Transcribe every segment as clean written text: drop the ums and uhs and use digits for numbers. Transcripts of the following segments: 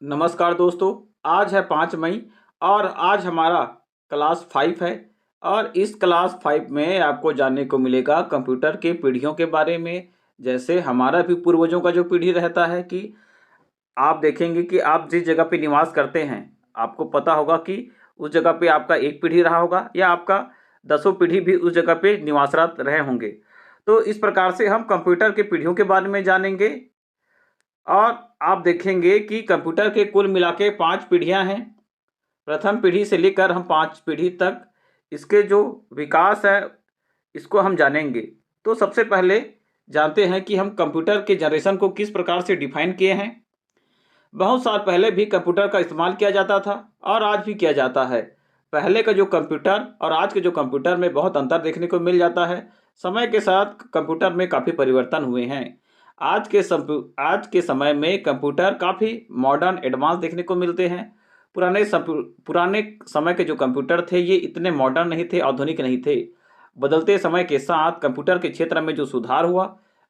नमस्कार दोस्तों। आज है 5 मई और आज हमारा क्लास 5 है। और इस क्लास 5 में आपको जानने को मिलेगा कंप्यूटर के पीढ़ियों के बारे में। जैसे हमारा भी पूर्वजों का जो पीढ़ी रहता है कि आप देखेंगे कि आप जिस जगह पे निवास करते हैं, आपको पता होगा कि उस जगह पे आपका एक पीढ़ी रहा होगा या आपका दसों पीढ़ी भी उस जगह पे निवासरत रहे होंगे। तो इस प्रकार से हम कंप्यूटर के पीढ़ियों के बारे में जानेंगे। और आप देखेंगे कि कंप्यूटर के कुल मिला के 5 पीढ़ियाँ हैं। प्रथम पीढ़ी से लेकर हम 5 पीढ़ी तक इसके जो विकास है, इसको हम जानेंगे। तो सबसे पहले जानते हैं कि हम कंप्यूटर के जनरेशन को किस प्रकार से डिफाइन किए हैं। बहुत साल पहले भी कंप्यूटर का इस्तेमाल किया जाता था और आज भी किया जाता है। पहले का जो कंप्यूटर और आज के जो कंप्यूटर में बहुत अंतर देखने को मिल जाता है। समय के साथ कंप्यूटर में काफ़ी परिवर्तन हुए हैं। आज के समय में कंप्यूटर काफ़ी मॉडर्न एडवांस देखने को मिलते हैं। पुराने समय के जो कंप्यूटर थे ये इतने मॉडर्न नहीं थे, आधुनिक नहीं थे। बदलते समय के साथ कंप्यूटर के क्षेत्र में जो सुधार हुआ,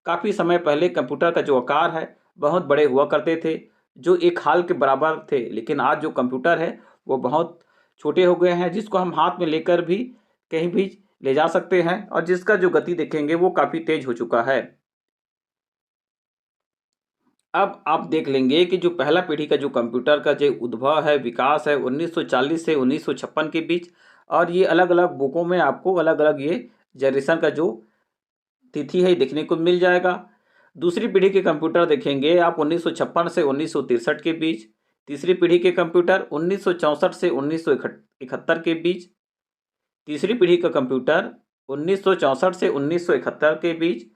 काफ़ी समय पहले कंप्यूटर का जो आकार है बहुत बड़े हुआ करते थे, जो एक हाल के बराबर थे। लेकिन आज जो कंप्यूटर है वो बहुत छोटे हो गए हैं, जिसको हम हाथ में लेकर भी कहीं भी ले जा सकते हैं और जिसका जो गति देखेंगे वो काफ़ी तेज हो चुका है। अब आप देख लेंगे कि जो पहला पीढ़ी का जो कंप्यूटर का जो उद्भव है, विकास है 1940 से 1956 के बीच। और ये अलग अलग बुकों में आपको अलग अलग ये जनरेशन का जो तिथि है देखने को मिल जाएगा। दूसरी पीढ़ी के कंप्यूटर देखेंगे आप 1956 से 1963 के बीच। तीसरी पीढ़ी के कंप्यूटर 1964 से 1971 के बीच। तीसरी पीढ़ी का कंप्यूटर 1964 से 1971 के बीच।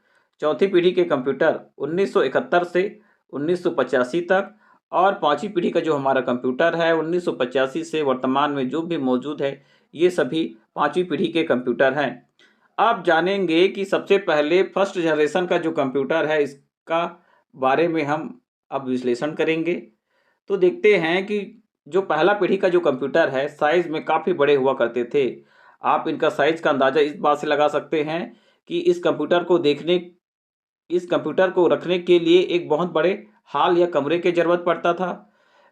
चौथी पीढ़ी के कंप्यूटर 1971 से 1985 तक। और पांचवी पीढ़ी का जो हमारा कंप्यूटर है 1985 से वर्तमान में जो भी मौजूद है, ये सभी पांचवी पीढ़ी के कंप्यूटर हैं। आप जानेंगे कि सबसे पहले फर्स्ट जनरेशन का जो कंप्यूटर है इसका बारे में हम अब विश्लेषण करेंगे। तो देखते हैं कि जो पहला पीढ़ी का जो कंप्यूटर है साइज में काफ़ी बड़े हुआ करते थे। आप इनका साइज का अंदाज़ा इस बात से लगा सकते हैं कि इस कंप्यूटर को रखने के लिए एक बहुत बड़े हॉल या कमरे की ज़रूरत पड़ता था।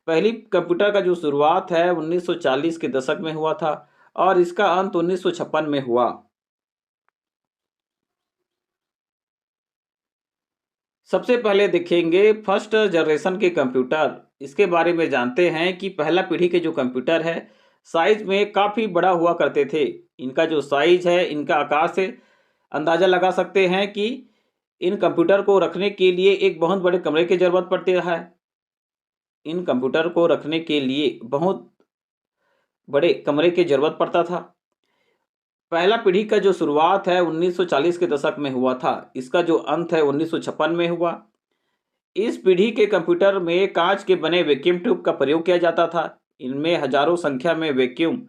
पहली कंप्यूटर का जो शुरुआत है 1940 के दशक में हुआ था और इसका अंत 1956 में हुआ। सबसे पहले देखेंगे फर्स्ट जनरेशन के कंप्यूटर। इसके बारे में जानते हैं कि पहला पीढ़ी के जो कंप्यूटर है साइज में काफ़ी बड़ा हुआ करते थे। इनका जो साइज है, इनका आकार से अंदाज़ा लगा सकते हैं कि इन कंप्यूटर को रखने के लिए एक बहुत बड़े कमरे की ज़रूरत पड़ती है। इन कंप्यूटर को रखने के लिए बहुत बड़े कमरे की ज़रूरत पड़ता था। पहला पीढ़ी का जो शुरुआत है 1940 के दशक में हुआ था। इसका जो अंत है 1956 में हुआ। इस पीढ़ी के कंप्यूटर में कांच के बने वैक्यूम ट्यूब का प्रयोग किया जाता था। इनमें हजारों संख्या में वैक्यूम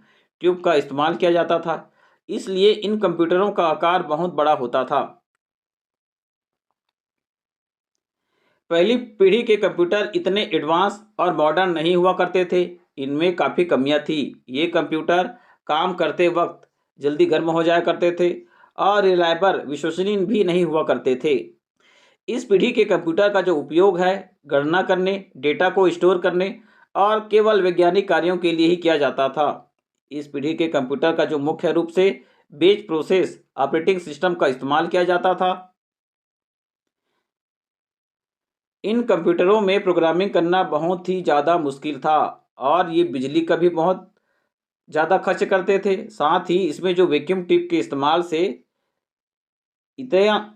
ट्यूब का इस्तेमाल किया जाता था, इसलिए इन कंप्यूटरों का आकार बहुत बड़ा होता था। पहली पीढ़ी के कंप्यूटर इतने एडवांस और मॉडर्न नहीं हुआ करते थे। इनमें काफ़ी कमियां थी। ये कंप्यूटर काम करते वक्त जल्दी गर्म हो जाया करते थे और रिलायबल विश्वसनीय भी नहीं हुआ करते थे। इस पीढ़ी के कंप्यूटर का जो उपयोग है गणना करने, डेटा को स्टोर करने और केवल वैज्ञानिक कार्यों के लिए ही किया जाता था। इस पीढ़ी के कंप्यूटर का जो मुख्य रूप से बेस प्रोसेस ऑपरेटिंग सिस्टम का इस्तेमाल किया जाता था। इन कंप्यूटरों में प्रोग्रामिंग करना बहुत ही ज़्यादा मुश्किल था और ये बिजली का भी बहुत ज़्यादा खर्च करते थे। साथ ही इसमें जो वैक्यूम ट्यूब के इस्तेमाल से इतना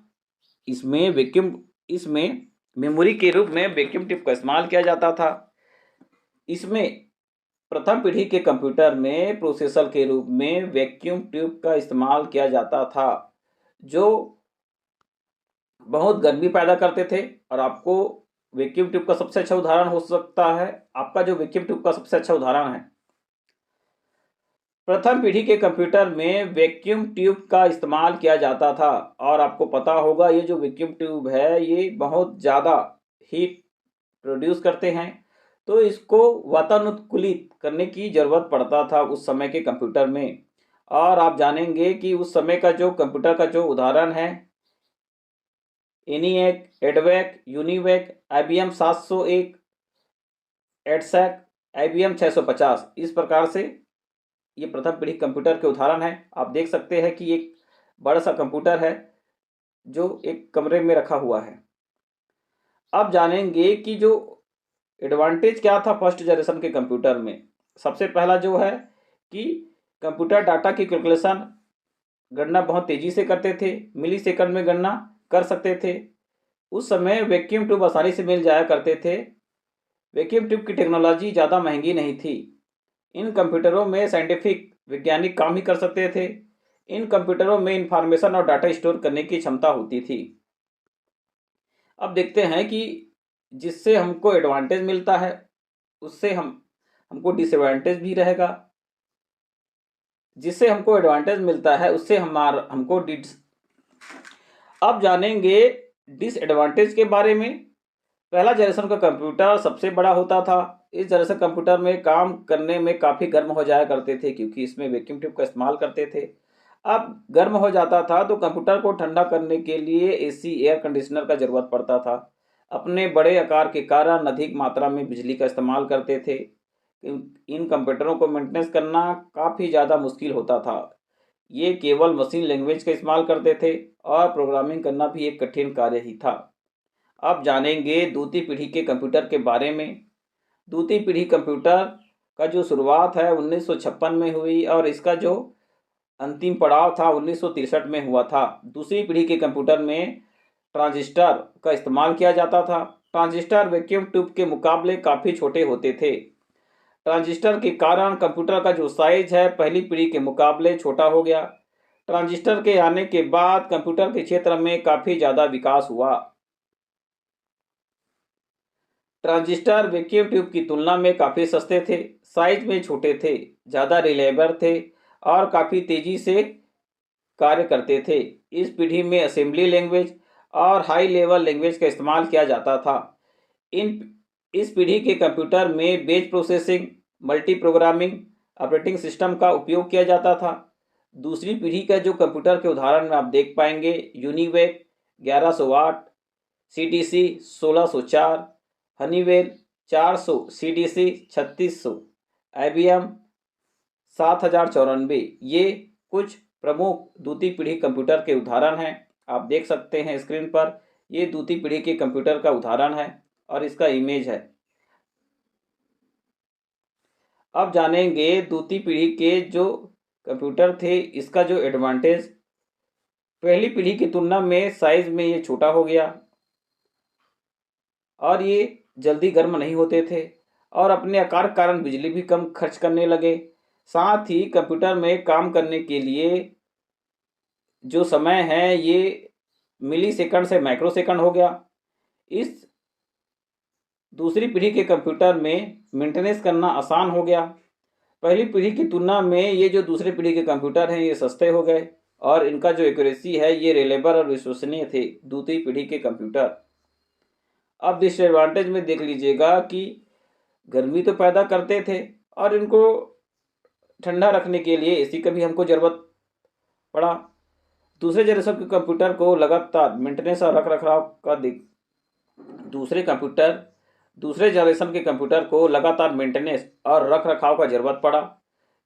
इसमें मेमोरी के रूप में वैक्यूम ट्यूब का इस्तेमाल किया जाता था। इसमें प्रथम पीढ़ी के कंप्यूटर में प्रोसेसर के रूप में वैक्यूम ट्यूब का इस्तेमाल किया जाता था, जो बहुत गर्मी पैदा करते थे। और आपको वैक्यूम ट्यूब का सबसे अच्छा उदाहरण हो सकता है, आपका जो वैक्यूम ट्यूब का सबसे अच्छा उदाहरण है, प्रथम पीढ़ी के कंप्यूटर में वैक्यूम ट्यूब का इस्तेमाल किया जाता था। और आपको पता होगा ये जो वैक्यूम ट्यूब है ये बहुत ज़्यादा हीट प्रोड्यूस करते हैं, तो इसको वातानुकूलित करने की ज़रूरत पड़ता था उस समय के कंप्यूटर में। और आप जानेंगे कि उस समय का जो कंप्यूटर का जो उदाहरण है एनीएक, एडवेक, यूनिवेक, IBM 701, एडसैक, IBM 650। इस प्रकार से ये प्रथम पीढ़ी कंप्यूटर के उदाहरण हैं। आप देख सकते हैं कि एक बड़ा सा कंप्यूटर है जो एक कमरे में रखा हुआ है। अब जानेंगे कि जो एडवांटेज क्या था फर्स्ट जनरेशन के कंप्यूटर में। सबसे पहला जो है कि कंप्यूटर डाटा की कैलकुलेशन गणना बहुत तेजी से करते थे, मिली सेकंड में गणना कर सकते थे। उस समय वैक्यूम ट्यूब आसानी से मिल जाया करते थे। वैक्यूम ट्यूब की टेक्नोलॉजी ज़्यादा महंगी नहीं थी। इन कंप्यूटरों में साइंटिफिक वैज्ञानिक काम ही कर सकते थे। इन कंप्यूटरों में इंफॉर्मेशन और डाटा स्टोर करने की क्षमता होती थी। अब देखते हैं कि जिससे हमको एडवांटेज मिलता है उससे हमको डिसएडवांटेज भी रहेगा। जिससे हमको एडवांटेज मिलता है उससे हमको अब जानेंगे डिसएडवांटेज के बारे में। पहला जनरेशन का कंप्यूटर सबसे बड़ा होता था। इस जनरेशन कंप्यूटर में काम करने में काफ़ी गर्म हो जाया करते थे क्योंकि इसमें वैक्यूम ट्यूब का इस्तेमाल करते थे। अब गर्म हो जाता था तो कंप्यूटर को ठंडा करने के लिए AC एयर कंडीशनर का ज़रूरत पड़ता था। अपने बड़े आकार के कारण अधिक मात्रा में बिजली का इस्तेमाल करते थे। इन कंप्यूटरों को मेंटेनेंस करना काफ़ी ज़्यादा मुश्किल होता था। ये केवल मशीन लैंग्वेज का इस्तेमाल करते थे और प्रोग्रामिंग करना भी एक कठिन कार्य ही था। अब जानेंगे द्वितीय पीढ़ी के कंप्यूटर के बारे में। द्वितीय पीढ़ी कंप्यूटर का जो शुरुआत है 1956 में हुई और इसका जो अंतिम पड़ाव था 1963 में हुआ था। दूसरी पीढ़ी के कंप्यूटर में ट्रांजिस्टर का इस्तेमाल किया जाता था। ट्रांजिस्टर वैक्यूम ट्यूब के मुकाबले काफ़ी छोटे होते थे। ट्रांजिस्टर के कारण कंप्यूटर का जो साइज है पहली पीढ़ी के मुकाबले छोटा हो गया। ट्रांजिस्टर के आने के बाद कंप्यूटर के क्षेत्र में काफ़ी ज़्यादा विकास हुआ। ट्रांजिस्टर वैक्यूम ट्यूब की तुलना में काफ़ी सस्ते थे, साइज में छोटे थे, ज़्यादा रिलायबल थे और काफ़ी तेज़ी से कार्य करते थे। इस पीढ़ी में असेंबली लैंग्वेज और हाई लेवल लैंग्वेज का इस्तेमाल किया जाता था। इस पीढ़ी के कंप्यूटर में batch processing, multi programming operating system का उपयोग किया जाता था। दूसरी पीढ़ी का जो कंप्यूटर के उदाहरण में आप देख पाएंगे UNIVAC 1108, CDC 1604, Honeywell 400, CDC 3600, IBM 7094। ये कुछ प्रमुख द्वितीय पीढ़ी कंप्यूटर के उदाहरण हैं। आप देख सकते हैं स्क्रीन पर, ये द्वितीय पीढ़ी के कंप्यूटर का उदाहरण है और इसका इमेज है। अब जानेंगे द्वितीय पीढ़ी के जो कंप्यूटर थे इसका जो एडवांटेज। पहली पीढ़ी की तुलना में साइज में ये छोटा हो गया और ये जल्दी गर्म नहीं होते थे और अपने आकार के कारण बिजली भी कम खर्च करने लगे। साथ ही कंप्यूटर में काम करने के लिए जो समय है ये मिली सेकंड से माइक्रो सेकंड हो गया। इस दूसरी पीढ़ी के कंप्यूटर में मेंटेनेंस करना आसान हो गया। पहली पीढ़ी की तुलना में ये जो दूसरी पीढ़ी के कंप्यूटर हैं ये सस्ते हो गए और इनका जो एक्यूरेसी है ये रिलायबल और विश्वसनीय थे द्वितीय पीढ़ी के कंप्यूटर। अब डिसएडवांटेज में देख लीजिएगा कि गर्मी तो पैदा करते थे और इनको ठंडा रखने के लिए AC का भी हमको ज़रूरत पड़ा। दूसरे जनरेशन के कंप्यूटर को लगातार मेंटेनेंस और रख रखाव का दूसरे जनरेशन के कंप्यूटर को लगातार मेंटेनेंस और रख रखाव का ज़रूरत पड़ा।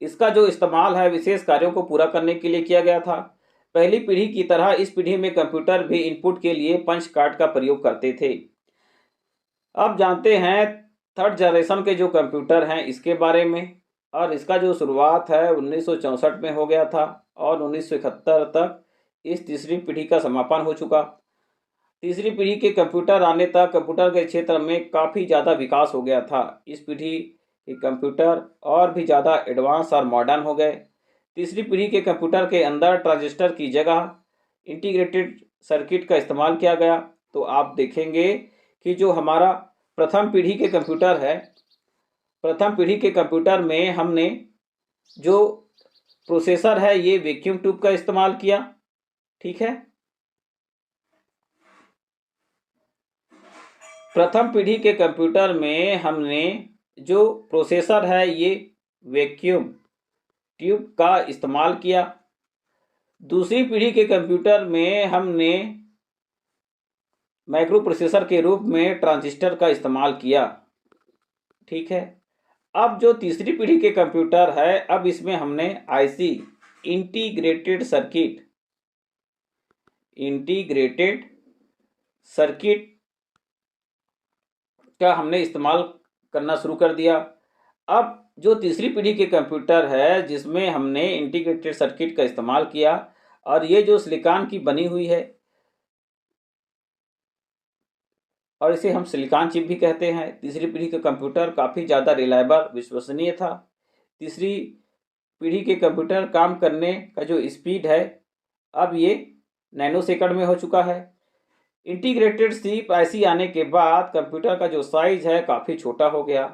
इसका जो इस्तेमाल है विशेष कार्यों को पूरा करने के लिए किया गया था। पहली पीढ़ी की तरह इस पीढ़ी में कंप्यूटर भी इनपुट के लिए पंच कार्ड का प्रयोग करते थे। अब जानते हैं थर्ड जनरेशन के जो कंप्यूटर हैं इसके बारे में। और इसका जो शुरुआत है 1964 में हो गया था और 1971 तक इस तीसरी पीढ़ी का समापन हो चुका। तीसरी पीढ़ी के कंप्यूटर आने तक कंप्यूटर के क्षेत्र में काफ़ी ज़्यादा विकास हो गया था। इस पीढ़ी के कंप्यूटर और भी ज़्यादा एडवांस और मॉडर्न हो गए। तीसरी पीढ़ी के कंप्यूटर के अंदर ट्रांजिस्टर की जगह इंटीग्रेटेड सर्किट का इस्तेमाल किया गया। तो आप देखेंगे कि जो हमारा प्रथम पीढ़ी के कंप्यूटर है, प्रथम पीढ़ी के कंप्यूटर में हमने जो प्रोसेसर है ये वैक्यूम ट्यूब का इस्तेमाल किया। ठीक है, प्रथम पीढ़ी के कंप्यूटर में हमने जो प्रोसेसर है ये वैक्यूम ट्यूब का इस्तेमाल किया। दूसरी पीढ़ी के कंप्यूटर में हमने माइक्रो प्रोसेसर के रूप में ट्रांजिस्टर का इस्तेमाल किया। ठीक है। अब जो तीसरी पीढ़ी के कंप्यूटर है, अब इसमें हमने आईसी इंटीग्रेटेड सर्किट का हमने इस्तेमाल करना शुरू कर दिया। अब जो तीसरी पीढ़ी के कंप्यूटर है जिसमें हमने इंटीग्रेटेड सर्किट का इस्तेमाल किया, और ये जो सिलिकॉन की बनी हुई है और इसे हम सिलिकॉन चिप भी कहते हैं। तीसरी पीढ़ी का कंप्यूटर काफ़ी ज़्यादा रिलायबल, विश्वसनीय था। तीसरी पीढ़ी के कंप्यूटर काम करने का जो स्पीड है, अब ये नैनो सेकंड में हो चुका है। इंटीग्रेटेड चिप ऐसी आने के बाद कंप्यूटर का जो साइज है काफ़ी छोटा हो गया,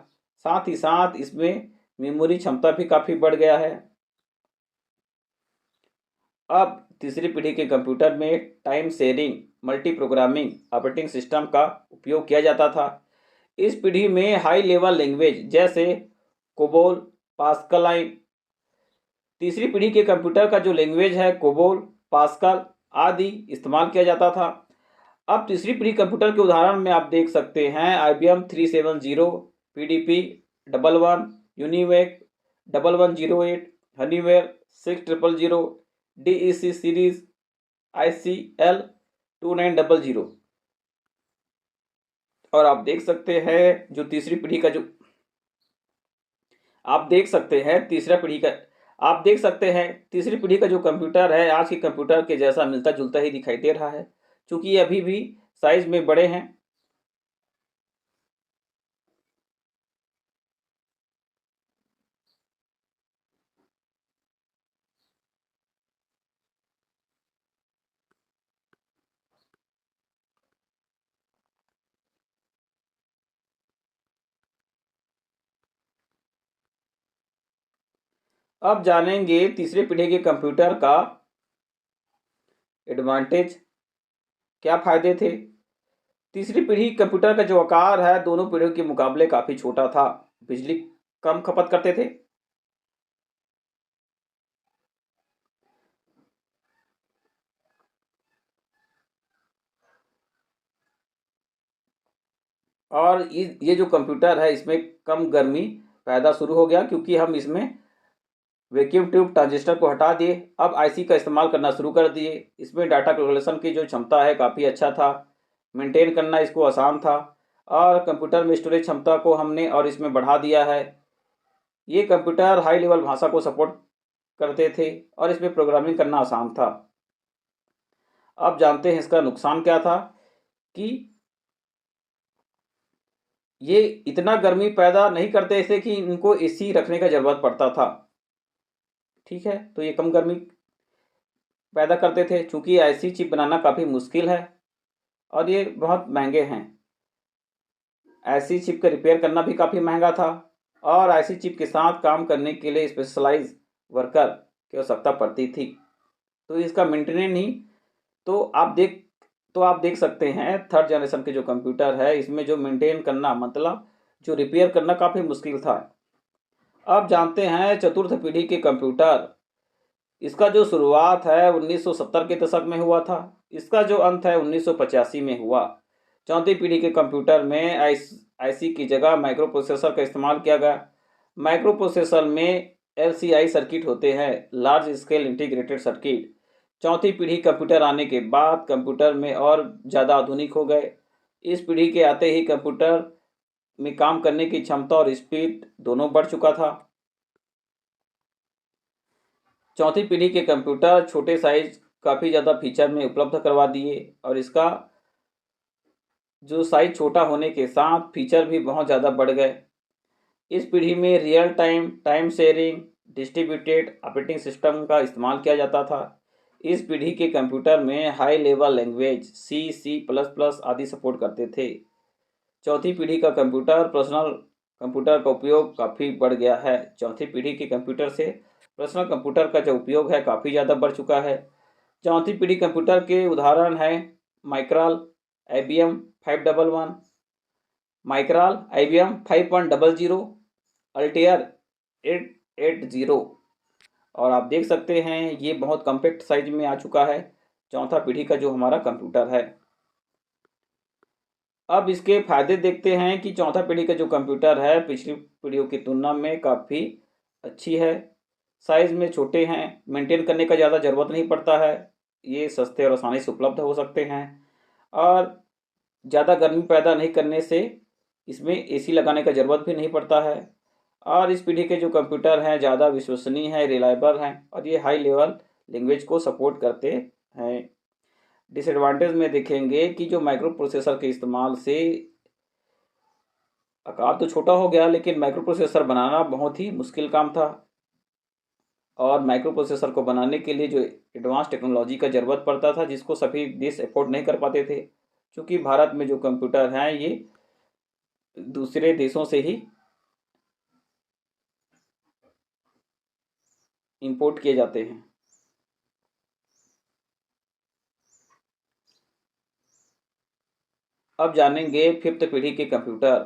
साथ ही साथ इसमें मेमोरी क्षमता भी काफ़ी बढ़ गया है। अब तीसरी पीढ़ी के कंप्यूटर में time sharing multi programming operating system का उपयोग किया जाता था। इस पीढ़ी में हाई लेवल लैंग्वेज जैसे कोबोल, पास्कल, तीसरी पीढ़ी के कंप्यूटर का जो लैंग्वेज है कोबोल, पास्कल आदि इस्तेमाल किया जाता था। अब तीसरी पीढ़ी कंप्यूटर के उदाहरण में आप देख सकते हैं IBM 370, PDP 11, UNIVAC 1108, Honeywell 6000, DEC series, ICL 2900। और आप देख सकते हैं जो तीसरी पीढ़ी का जो आप देख सकते हैं तीसरा पीढ़ी का आप देख सकते हैं तीसरी पीढ़ी का जो कंप्यूटर है आज के कंप्यूटर के जैसा मिलता जुलता ही दिखाई दे रहा है, क्योंकि ये अभी भी साइज में बड़े हैं। अब जानेंगे तीसरी पीढ़ी के कंप्यूटर का एडवांटेज, क्या फायदे थे। तीसरी पीढ़ी कंप्यूटर का जो आकार है दोनों पीढ़ियों के मुकाबले काफ़ी छोटा था, बिजली कम खपत करते थे, और ये जो कंप्यूटर है इसमें कम गर्मी पैदा शुरू हो गया, क्योंकि हम इसमें वैक्यूम ट्यूब ट्रांजिस्टर को हटा दिए, अब आईसी का इस्तेमाल करना शुरू कर दिए। इसमें डाटा कैलकुलेशन की जो क्षमता है काफ़ी अच्छा था, मेंटेन करना इसको आसान था, और कंप्यूटर में स्टोरेज क्षमता को हमने और इसमें बढ़ा दिया है। ये कंप्यूटर हाई लेवल भाषा को सपोर्ट करते थे और इसमें प्रोग्रामिंग करना आसान था। अब जानते हैं इसका नुकसान क्या था, कि ये इतना गर्मी पैदा नहीं करते थे कि इनको एसी रखने का ज़रूरत पड़ता था। ठीक है, तो ये कम गर्मी पैदा करते थे। चूँकि ऐसी चिप बनाना काफ़ी मुश्किल है और ये बहुत महंगे हैं, ऐसी चिप का रिपेयर करना भी काफ़ी महंगा था, और ऐसी चिप के साथ काम करने के लिए स्पेशलाइज वर्कर की आवश्यकता पड़ती थी। तो इसका मेंटेनेंस ही तो आप देख सकते हैं थर्ड जनरेशन के जो कंप्यूटर है इसमें जो मेंटेन करना, मतलब जो रिपेयर करना काफ़ी मुश्किल था। अब जानते हैं चतुर्थ पीढ़ी के कंप्यूटर, इसका जो शुरुआत है 1970 के दशक में हुआ था, इसका जो अंत है 1985 में हुआ। चौथी पीढ़ी के कंप्यूटर में आईसी की जगह माइक्रो प्रोसेसर का इस्तेमाल किया गया। माइक्रो प्रोसेसर में LCI सर्किट होते हैं, लार्ज स्केल इंटीग्रेटेड सर्किट। चौथी पीढ़ी कंप्यूटर आने के बाद कंप्यूटर में और ज़्यादा आधुनिक हो गए। इस पीढ़ी के आते ही कंप्यूटर में काम करने की क्षमता और स्पीड दोनों बढ़ चुका था। चौथी पीढ़ी के कंप्यूटर छोटे साइज काफ़ी ज़्यादा फीचर में उपलब्ध करवा दिए, और इसका जो साइज छोटा होने के साथ फीचर भी बहुत ज़्यादा बढ़ गए। इस पीढ़ी में real time sharing, distributed operating system का इस्तेमाल किया जाता था। इस पीढ़ी के कंप्यूटर में हाई लेवल लैंग्वेज C++ आदि सपोर्ट करते थे। चौथी पीढ़ी का कंप्यूटर पर्सनल कंप्यूटर का उपयोग काफ़ी बढ़ गया है। चौथी पीढ़ी के कंप्यूटर से पर्सनल कंप्यूटर का जो उपयोग है काफ़ी ज़्यादा बढ़ चुका है। चौथी पीढ़ी कंप्यूटर के उदाहरण हैं माइक्राल, IBM 511, माइक्राल IBM 5.00, अल्टेयर 880, और आप देख सकते हैं ये बहुत कम्पैक्ट साइज में आ चुका है चौथा पीढ़ी का जो हमारा कंप्यूटर है। अब इसके फ़ायदे देखते हैं कि चौथा पीढ़ी का जो कंप्यूटर है पिछली पीढ़ियों की तुलना में काफ़ी अच्छी है। साइज़ में छोटे हैं, मेंटेन करने का ज़्यादा ज़रूरत नहीं पड़ता है। ये सस्ते और आसानी से उपलब्ध हो सकते हैं और ज़्यादा गर्मी पैदा नहीं करने से इसमें एसी लगाने का ज़रूरत भी नहीं पड़ता है। और इस पीढ़ी के जो कंप्यूटर हैं ज़्यादा विश्वसनीय हैं, रिलायबल हैं और ये हाई लेवल लैंग्वेज को सपोर्ट करते हैं। डिसएडवांटेज में देखेंगे कि जो माइक्रो प्रोसेसर के इस्तेमाल से आकार तो छोटा हो गया, लेकिन माइक्रो प्रोसेसर बनाना बहुत ही मुश्किल काम था और माइक्रो प्रोसेसर को बनाने के लिए जो एडवांस टेक्नोलॉजी का ज़रूरत पड़ता था, जिसको सभी देश अफोर्ड नहीं कर पाते थे, क्योंकि भारत में जो कंप्यूटर हैं ये दूसरे देशों से ही इंपोर्ट किए जाते हैं। अब जानेंगे फिफ्थ पीढ़ी के कंप्यूटर।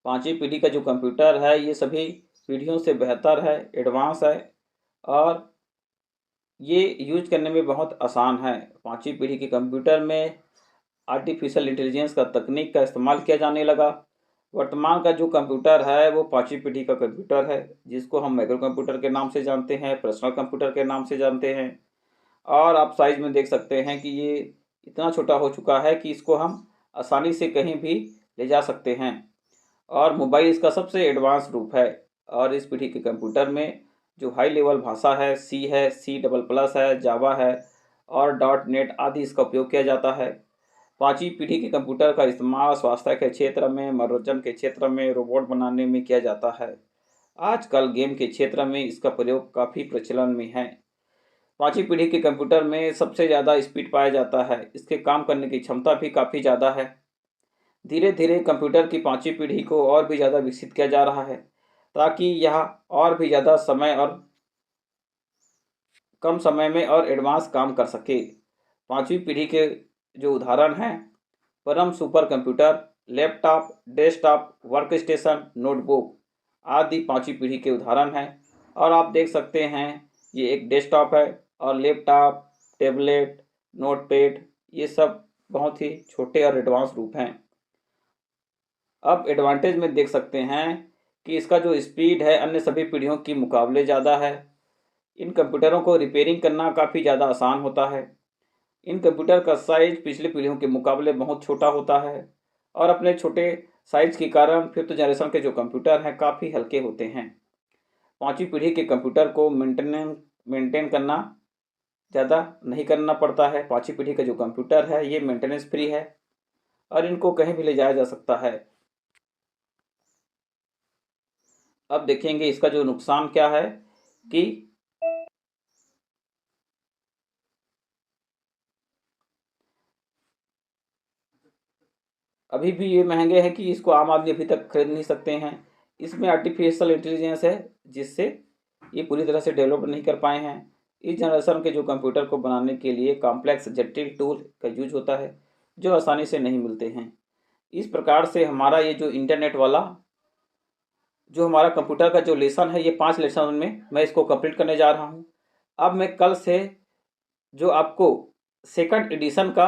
पांचवी पीढ़ी का जो कंप्यूटर है ये सभी पीढ़ियों से बेहतर है, एडवांस है और ये यूज करने में बहुत आसान है। पांचवी पीढ़ी के कंप्यूटर में आर्टिफिशियल इंटेलिजेंस का तकनीक का इस्तेमाल किया जाने लगा। वर्तमान का जो कंप्यूटर है वो पांचवी पीढ़ी का कंप्यूटर है, जिसको हम माइक्रो कंप्यूटर के नाम से जानते हैं, पर्सनल कंप्यूटर के नाम से जानते हैं। और आप साइज में देख सकते हैं कि ये इतना छोटा हो चुका है कि इसको हम आसानी से कहीं भी ले जा सकते हैं और मोबाइल इसका सबसे एडवांस रूप है। और इस पीढ़ी के कंप्यूटर में जो हाई लेवल भाषा है सी डबल प्लस है, जावा है और डॉट नेट आदि इसका उपयोग किया जाता है। पांचवी पीढ़ी के कंप्यूटर का इस्तेमाल स्वास्थ्य के क्षेत्र में, मनोरंजन के क्षेत्र में, रोबोट बनाने में किया जाता है। आजकल गेम के क्षेत्र में इसका प्रयोग काफ़ी प्रचलन में है। पांचवी पीढ़ी के कंप्यूटर में सबसे ज़्यादा स्पीड पाया जाता है, इसके काम करने की क्षमता भी काफ़ी ज़्यादा है। धीरे धीरे कंप्यूटर की पांचवी पीढ़ी को और भी ज़्यादा विकसित किया जा रहा है, ताकि यह और भी ज़्यादा समय और कम समय में और एडवांस काम कर सके। पांचवी पीढ़ी के जो उदाहरण हैं, परम super computer, laptop, desktop, work station, notebook आदि पांचवी पीढ़ी के उदाहरण हैं। और आप देख सकते हैं ये एक डेस्कटॉप है और लैपटॉप, टैबलेट, नोटपैड ये सब बहुत ही छोटे और एडवांस रूप हैं। अब एडवांटेज में देख सकते हैं कि इसका जो स्पीड है अन्य सभी पीढ़ियों की मुकाबले ज़्यादा है। इन कंप्यूटरों को रिपेयरिंग करना काफ़ी ज़्यादा आसान होता है। इन कंप्यूटर का साइज पिछली पीढ़ियों के मुकाबले बहुत छोटा होता है और अपने छोटे साइज के कारण फिफ्थ जनरेशन के जो कंप्यूटर हैं काफ़ी हल्के होते हैं। पांचवी पीढ़ी के कंप्यूटर को मेंटेन करना ज़्यादा नहीं करना पड़ता है। पांचवी पीढ़ी का जो कंप्यूटर है ये मेंटेनेंस फ्री है और इनको कहीं भी ले जाया जा सकता है। अब देखेंगे इसका जो नुकसान क्या है कि अभी भी ये महंगे हैं कि इसको आम आदमी अभी तक खरीद नहीं सकते हैं। इसमें आर्टिफिशियल इंटेलिजेंस है जिससे ये पूरी तरह से डेवलप नहीं कर पाए हैं। इस जनरेशन के जो कंप्यूटर को बनाने के लिए कॉम्प्लेक्स जटिल टूल का यूज होता है जो आसानी से नहीं मिलते हैं। इस प्रकार से हमारा ये जो इंटरनेट वाला जो हमारा कंप्यूटर का जो लेसन है ये 5 लेसन में मैं इसको कंप्लीट करने जा रहा हूँ। अब मैं कल से जो आपको सेकंड एडिशन का